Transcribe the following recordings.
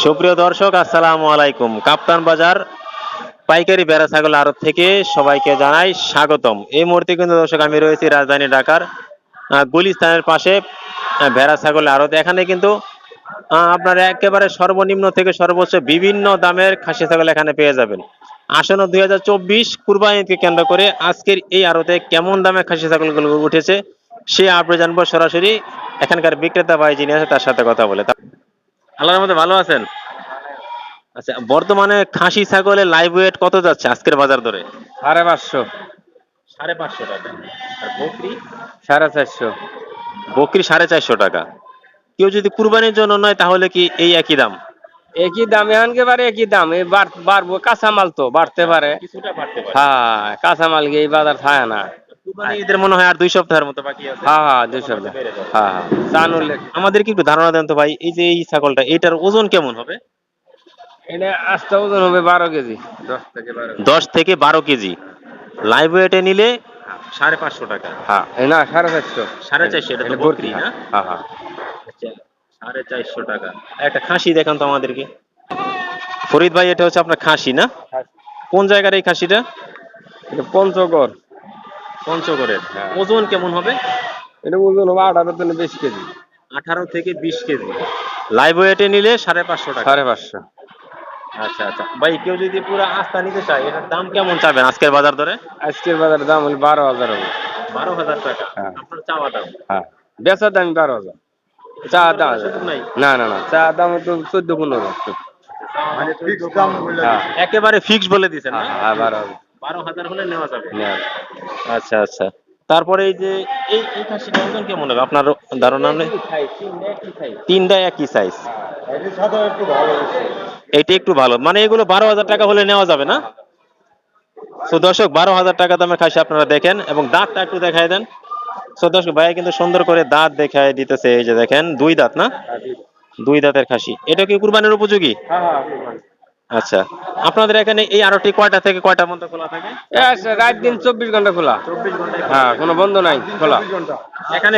সুপ্রিয় দর্শক, আসসালামু আলাইকুম। কাপ্তান বাজার পাইকারি ভেড়া ছাগল আড়ত থেকে সবাইকে জানাই স্বাগতম। এই মুহূর্তে কিন্তু দর্শক আমি রয়েছি রাজধানী ঢাকার গুলিস্তানের পাশে ভেড়া ছাগল আড়ত। এখানে কিন্তু আপনারা একেবারে সর্বনিম্ন থেকে সর্বোচ্চ বিভিন্ন দামের খাসি ছাগল এখানে পেয়ে যাবেন। আসন্ন 2024 কুরবানিকে কেন্দ্র করে আজকের এই আড়তে কেমন দামে খাসি ছাগলগুলো উঠেছে সে আপনি জানবো সরাসরি এখানকার বিক্রেতা ভাই যিনি আছে তার সাথে কথা বলে। আল্লাহর মধ্যে ভালো আছেন? আচ্ছা, বর্তমানে খাসি ছাগলের লাইভ ওয়েট কত যাচ্ছে আজকের বাজার দরে? 550, 550 টাকা। আর বকরি? 450। বকরি 450 টাকা। কেউ যদি কুরবানির জন্য নয় তাহলে কি এই একই দাম? একই দাম, এখানকে একই দাম। এই বাড়বো, কাঁচামাল তো বাড়তে পারে। কিছুটা বাড়তে পারে। হ্যাঁ, কাঁচামাল গিয়ে এই বাজার থাকে না। কুরবানি ঈদের মনে হয় আর 2 সপ্তাহের মতো বাকি আছে। হ্যাঁ, 2 সপ্তাহ। হ্যাঁ, চানুল। আমাদেরকে একটু ধারণা দেন তো ভাই, এই যে এই ছাগলটা এটার ওজন কেমন হবে? এটা আস্তে ওজন হবে 12 কেজি। 10 থেকে 12 কেজি। লাইভ ওয়েটে নিলে 550 টাকা। হ্যাঁ, না 450। 450, এটা তো বকরি না? হ্যাঁ হ্যাঁ। আচ্ছা, 450 টাকা। একটা খাসি দেখান তো আমাদেরকে। ফরিদ ভাই, এটা হচ্ছে আপনার খাসি না? কোন জায়গার এই খাসিটা? এটা পঞ্চগড়। পঞ্চগড়ের। হ্যাঁ। ওজন কেমন হবে? এটা ওজন হবে 18 থেকে 20 কেজি। 18 থেকে 20 কেজি। লাইভ ওয়েটে নিলে 550 টাকা। 550। আচ্ছা আচ্ছা ভাই, কেউ যদি পুরো আস্থা নিতে চায় এটার দাম কেমন চাবেন আজকের বাজার দরে? আজকের বাজারের দাম হলো 12,000 হবে। 12,000 টাকা। হ্যাঁ। আপনার চাওয়া দাম? হ্যাঁ, বেচার দাম 12,000। চা দাম নাই। না না না, চা দাম তো 14-15। মানে ফিক্স দাম বলে দিছেন। একেবারে ফিক্স বলে দিছেন না? হ্যাঁ, 12,000। 12,000 হলে নেওয়া যাবে। নেওয়া। আচ্ছা আচ্ছা। তারপরে এই যে এই খাসিটার ওজন কেমন হবে আপনার ধারণা নেই? তিনটা একই সাইজ। এটা একটু ভালো, মানে এগুলো 12,000 টাকা হলে নেওয়া যাবে না? তো দর্শক, 12,000 টাকা দামের খাসি আপনারা দেখেন এবং দাঁতটা একটু দেখাই দেন। তো দর্শক, ভাই কিন্তু সুন্দর করে দাঁত দেখায় দিতেছে। এই যে দেখেন, 2 দাঁত না? 2 দাঁতের খাসি। এটা কি কুরবানির উপযোগী? আচ্ছা, আপনাদের এখানে এই আড়তটি কয়টা থেকে কয়টা পর্যন্ত খোলা থাকে? রাত দিন 24 ঘন্টা খোলা। 24 ঘন্টা। হ্যাঁ, কোনো বন্ধ নাই, খোলা। এখানে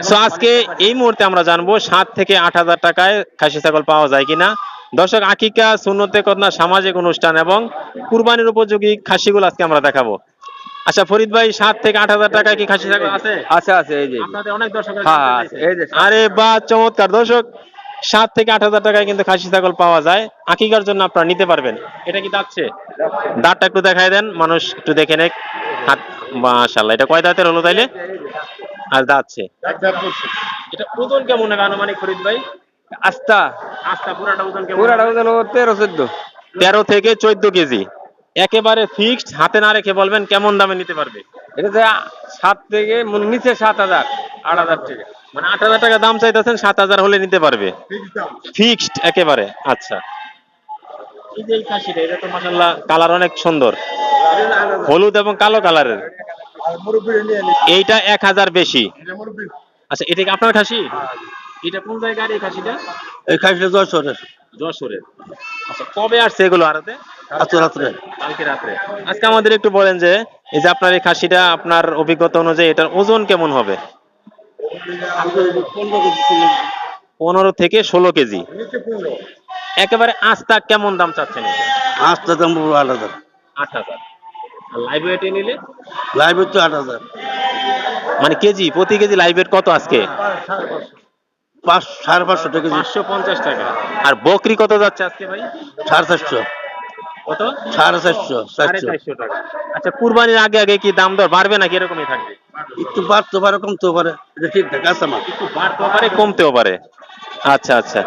তো আজকে এই মুহূর্তে আমরা জানবো 7 থেকে 8,000 টাকায় খাসি ছাগল পাওয়া যায় কিনা। দর্শক, আকিকা, সুন্নতে খতনা, সামাজিক অনুষ্ঠান এবং কুরবানির উপযোগী খাসিগুলো আজকে আমরা দেখাবো। আচ্ছা ফরিদ ভাই, 7 থেকে 8,000 টাকায় কি খাসি ছাগল আছে? আছে, এই যে। আপনাদের অনেক দর্শক। হ্যাঁ, আছে, এই যে। আরে বাহ, চমৎকার দর্শক, 7 থেকে 8,000 টাকায় কিন্তু খাসি ছাগল পাওয়া যায়। আকিকার জন্য আপনারা নিতে পারবেন। এটা কি দাঁতছে? দাঁতটা একটু দেখাই দেন, মানুষ একটু দেখে নেক। হাত, মাশাআল্লাহ। এটা কয় দাঁতের হলো তাইলে? আর দাঁতছে। এটা ওজন কেমন হবে আনুমানিক ফরিদ ভাই? আস্তা আচ্ছা, পুরাটা ওজন কেমন? পুরাটা ওজন 13-14। 13 থেকে 14 কেজি। একেবারে ফিক্সড, হাতে না রেখে বলবেন কেমন দামে নিতে পারবে? এটা যে 7 থেকে নিচে 7,000, 8,000 টাকা। মানে 8,000 টাকা দাম চাইতেছেন, 7,000 হলে নিতে পারবে ফিক্সড একেবারে। আচ্ছা, এই যে এই খাসিটা, এটা তো মাশাআল্লাহ কালার অনেক সুন্দর, হলুদ এবং কালো কালারের। এইটা 1,000 বেশি। আচ্ছা, এটা কি আপনার খাসি? এটা কোন জায়গার এই খাসিটা? এই খাসিটা 10 যশোরের। আচ্ছা, কবে আসছে এগুলো আড়তে? রাত্রে। কালকে রাত্রে। আজকে আমাদের একটু বলেন যে এই যে আপনার এই খাসিটা, আপনার অভিজ্ঞতা অনুযায়ী এটার ওজন কেমন হবে? 15 থেকে 16 কেজি। একেবারে আস্তা কেমন দাম চাচ্ছেন এটা? আস্তা দাম 8,000। 8,000। আর লাইভ ওয়েটে নিলে? লাইভ হচ্ছে 8,000। মানে কেজি প্রতি কেজি লাইভ ওয়েট কত আজকে? 550 টাকা কেজি। 550 টাকা। আর বকরি কত যাচ্ছে আজকে ভাই? 450। কত? 450, 450 টাকা। আচ্ছা, কুরবানির আগে আগে কি দাম দর বাড়বে নাকি এরকমই থাকবে? একটু বাড়তে পারে, কমতেও পারে। এটা ঠিকঠাক আছে আমার। একটু বাড়তেও পারে, কমতেও পারে। আচ্ছা আচ্ছা।